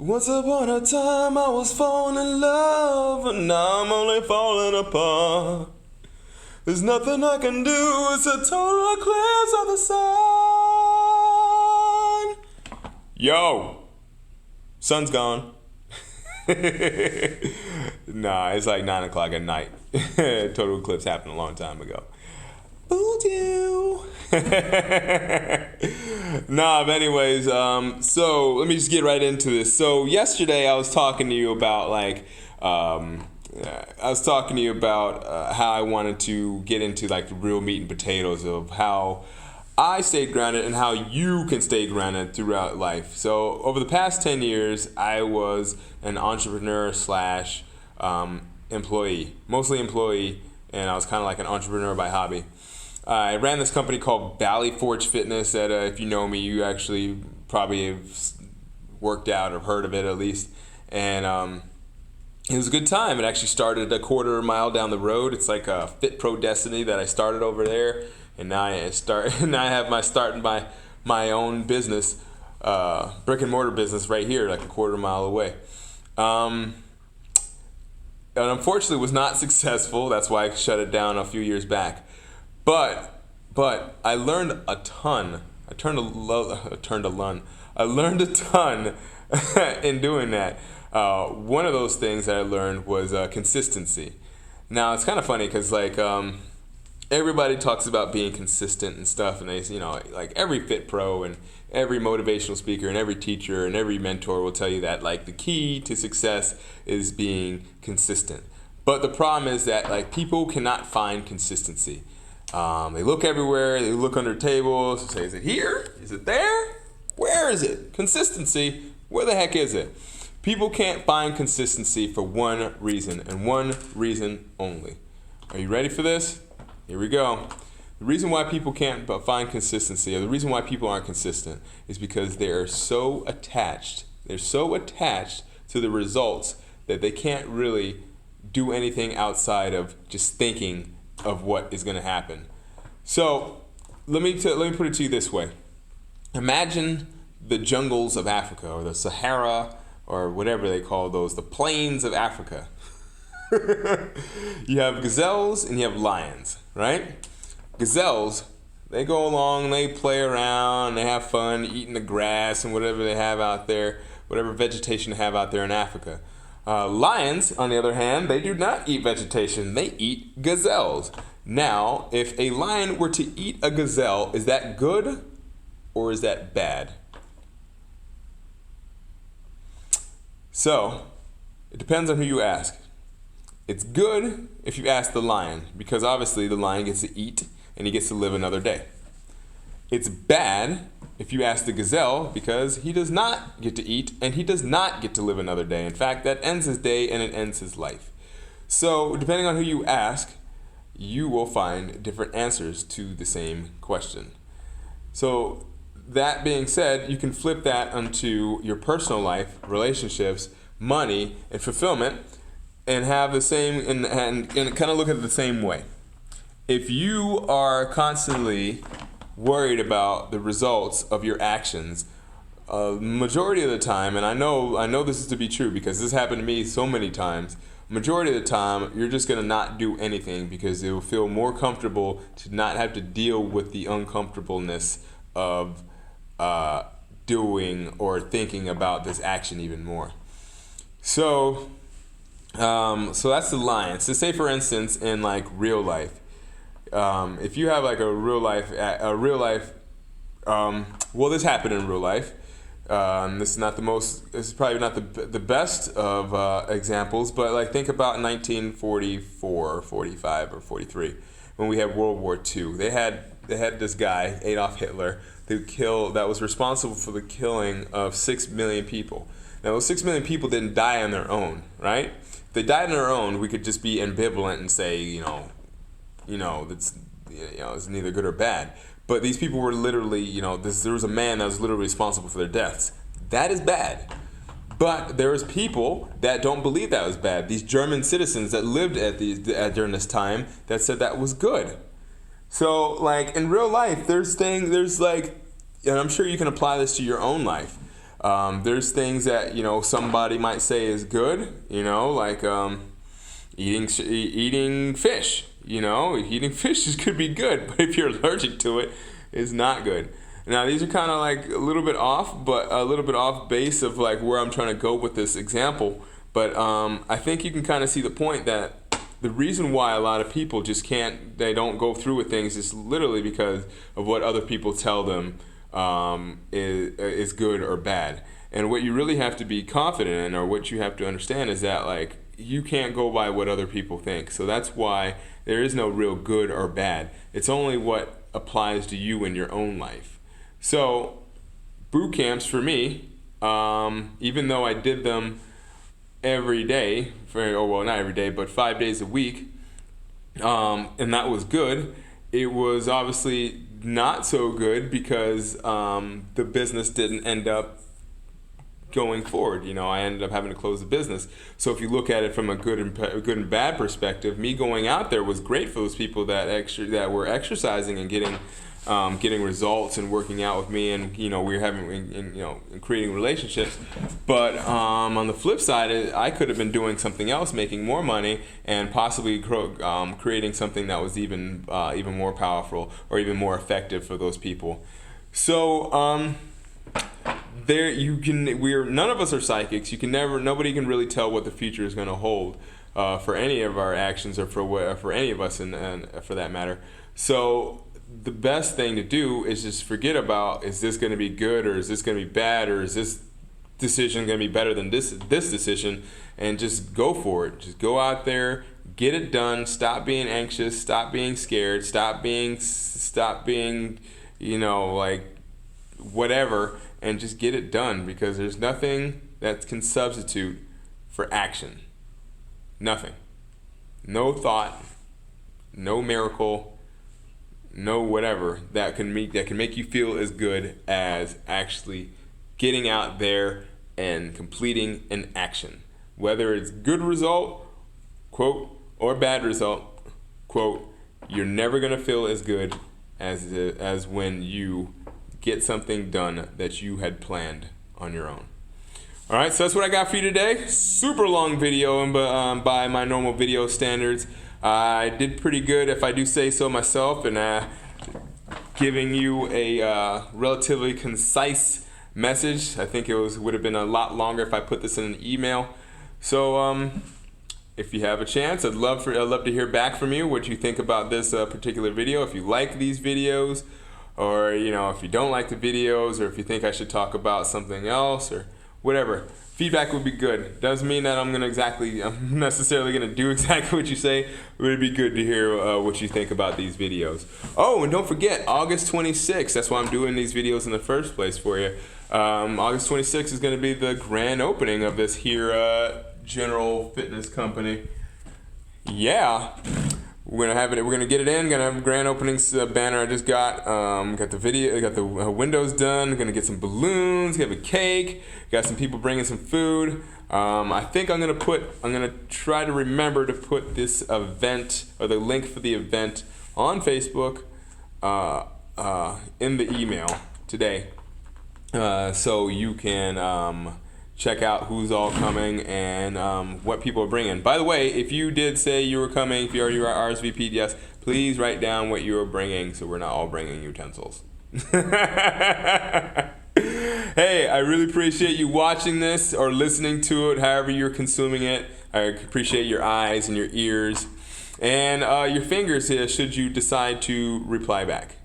Once upon a time I was falling in love, and now I'm only falling apart. There's nothing I can do, it's a total eclipse of the sun. Yo, sun's gone. Nah, it's like 9 o'clock at night. Total eclipse happened a long time ago. Fooled you. Nah, but anyways, so let me just get right into this. So yesterday I was talking to you about how I wanted to get into like the real meat and potatoes of how I stayed grounded and how you can stay grounded throughout life. So over the past 10 years, I was an entrepreneur slash employee, mostly employee, and I was kind of like an entrepreneur by hobby. I ran this company called Valley Forge Fitness that if you know me, you actually probably have worked out or heard of it at least. And it was a good time. It actually started a quarter mile down the road. It's like a Fit Pro Destiny that I started over there. And now I have my own business, brick and mortar business right here, like a quarter mile away. And unfortunately was not successful. That's why I shut it down a few years back. But I learned a ton. I learned a ton in doing that. One of those things that I learned was consistency. Now it's kind of funny because everybody talks about being consistent and stuff, and they, like every Fit Pro and every motivational speaker and every teacher and every mentor will tell you that like the key to success is being consistent. But the problem is that like people cannot find consistency. They look everywhere. They look under tables. Say, is it here? Is it there? Where is it? Consistency. Where the heck is it? People can't find consistency for one reason and one reason only. Are you ready for this? Here we go. The reason why people can't find consistency, or the reason why people aren't consistent, is because they are so attached. They're so attached to the results that they can't really do anything outside of just thinking of what is going to happen. So let me put it to you this way. Imagine the jungles of Africa, or the Sahara, or whatever they call those, the plains of Africa. You have gazelles and you have lions, right? Gazelles, they go along, they play around, they have fun eating the grass and whatever they have out there, whatever vegetation they have out there in Africa. Lions, on the other hand, they do not eat vegetation, they eat gazelles. Now, if a lion were to eat a gazelle, is that good or is that bad? So, it depends on who you ask. It's good if you ask the lion, because obviously the lion gets to eat and he gets to live another day. It's bad if you ask the gazelle, because he does not get to eat and he does not get to live another day. In fact, that ends his day and it ends his life. So depending on who you ask, you will find different answers to the same question. So that being said, you can flip that onto your personal life, relationships, money, and fulfillment, and have the same and kind of look at it the same way. If you are constantly worried about the results of your actions, majority of the time, and I know this is to be true because this happened to me so many times, majority of the time you're just going to not do anything because it will feel more comfortable to not have to deal with the uncomfortableness of doing or thinking about this action even more. So that's the lion. So say for instance in like real life, if you have like a real life, well, this happened in real life. This is probably not the best of examples, but like think about 1944 or 45 or 43 when we had World War II. They had this guy, Adolf Hitler, that was responsible for the killing of 6 million people. Now those 6 million people didn't die on their own, right? If they died on their own, we could just be ambivalent and say, it's neither good or bad. But these people were literally, there was a man that was literally responsible for their deaths. That is bad. But there's people that don't believe that was bad. These German citizens that lived during this time that said that was good. So, like in real life, and I'm sure you can apply this to your own life. There's things that, somebody might say is good, like eating fish. Eating fish could be good, but if you're allergic to it, it's not good. Now, these are kind of like a little bit off, but a little bit off base of like where I'm trying to go with this example. But I think you can kind of see the point that the reason why a lot of people just they don't go through with things is literally because of what other people tell them is good or bad. And what you really have to be confident in, or what you have to understand, is that like you can't go by what other people think. So that's why there is no real good or bad. It's only what applies to you in your own life. So boot camps for me, even though I did them every day, not every day, but 5 days a week, and that was good, it was obviously not so good because the business didn't end up going forward. I ended up having to close the business. So if you look at it from a good and bad perspective, me going out there was great for those people that were exercising and getting results and working out with me, and we were and creating relationships. But on the flip side, I could have been doing something else, making more money, and possibly creating something that was even more powerful or even more effective for those people. So none of us are psychics. Nobody can really tell what the future is going to hold for any of our actions, or for any of us, and for that matter. So the best thing to do is just forget about, is this going to be good, or is this going to be bad, or is this decision going to be better than this decision, and just go for it. Just go out there, get it done. Stop being anxious. Stop being scared. Stop being like whatever, and just get it done, because there's nothing that can substitute for action. Nothing. No thought, no miracle, no whatever that can make you feel as good as actually getting out there and completing an action. Whether it's good result, quote, or bad result, quote, you're never going to feel as good as when you get something done that you had planned on your own. All right, so that's what I got for you today. Super long video, and by my normal video standards, I did pretty good, if I do say so myself, and giving you a relatively concise message. I think it would have been a lot longer if I put this in an email. So if you have a chance, I'd love to hear back from you, what you think about this particular video. If you like these videos, or if you don't like the videos, or if you think I should talk about something else, or whatever. Feedback would be good. Doesn't mean that I'm necessarily gonna do exactly what you say, but it'd be good to hear what you think about these videos. Oh, and don't forget, August 26th, that's why I'm doing these videos in the first place for you. August 26th is gonna be the grand opening of this here general fitness company. Yeah. We're gonna have it. We're gonna get it in. Gonna have a grand opening banner. I just got the video. Got the windows done. Gonna get some balloons. Have a cake. Got some people bringing some food. I think I'm gonna try to remember to put this event, or the link for the event, on Facebook in the email today, so you can check out who's all coming and what people are bringing. By the way, if you did say you were coming, if you already RSVP'd, yes, please write down what you are bringing, so we're not all bringing utensils. Hey, I really appreciate you watching this or listening to it, however you're consuming it. I appreciate your eyes and your ears and your fingers here, should you decide to reply back.